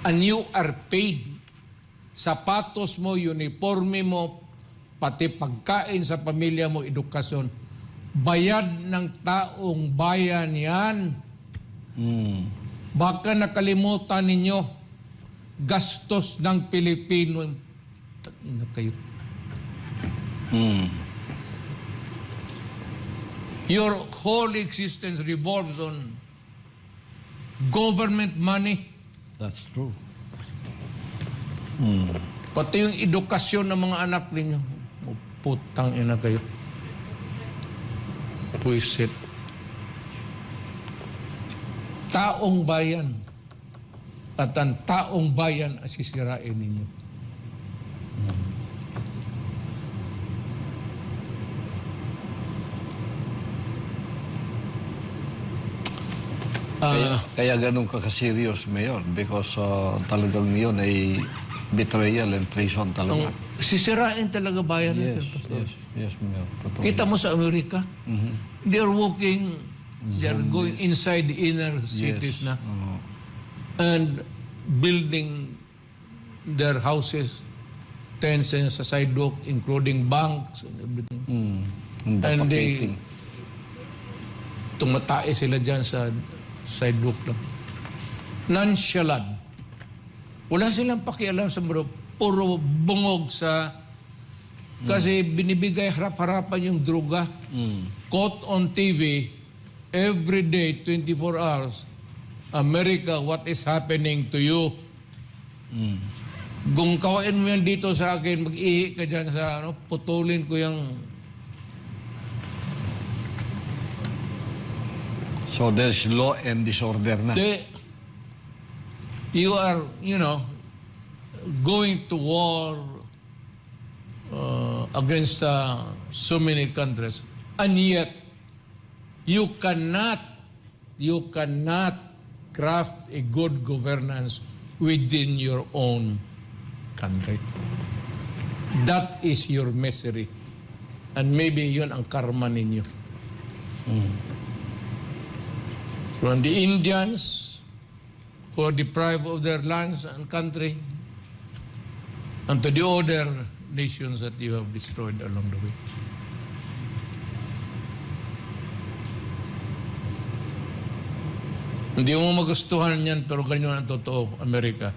And you are paid. Sapatos mo, uniforme mo, pati pagkain sa pamilya mo, edukasyon. Bayad ng taong bayan yan. Baka nakalimutan ninyo, gastos ng Pilipino. Na kayo. Your whole existence revolves on government money. That's true. Pati yung edukasyon ng mga anak ninyo. Putang ina kayo. Puisit. Taong bayan. At ang taong bayan ang sisirain ninyo. Kaya ganun ka ka-serious, Mayor, because talagang yun ay betrayal and treason talaga. Sisirain talaga bayan Yes, natin, Pastor. yes, Mayor. Totoo. Kita mo sa Amerika, they are walking, they are going inside the inner cities na and building their houses, tents sa sidewalk, including banks and everything. And they tumatae sila dyan sa sidewalk lang. Nonchalant. Wala silang pakialam sa mundo. Puro bungog sa... Kasi binibigay harap-harapan yung droga. Caught on TV, every day, 24 hours, America, what is happening to you? Kung kawain mo yan dito sa akin, mag-ihi ka dyan sa putulin ko yung... So there's law and disorder na. You are, going to war against so many countries, and yet you cannot craft a good governance within your own country. That is your misery, and maybe yun ang karma ninyo. From the Indians who are deprived of their lands and country, and to the other nations that you have destroyed along the way. Hindi mo magustuhan yan, pero ganyan ang totoo, Amerika.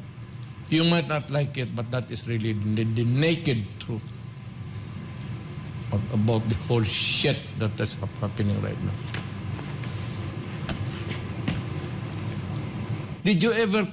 You might not like it, but that is really the naked truth about the whole shit that is happening right now. Did you ever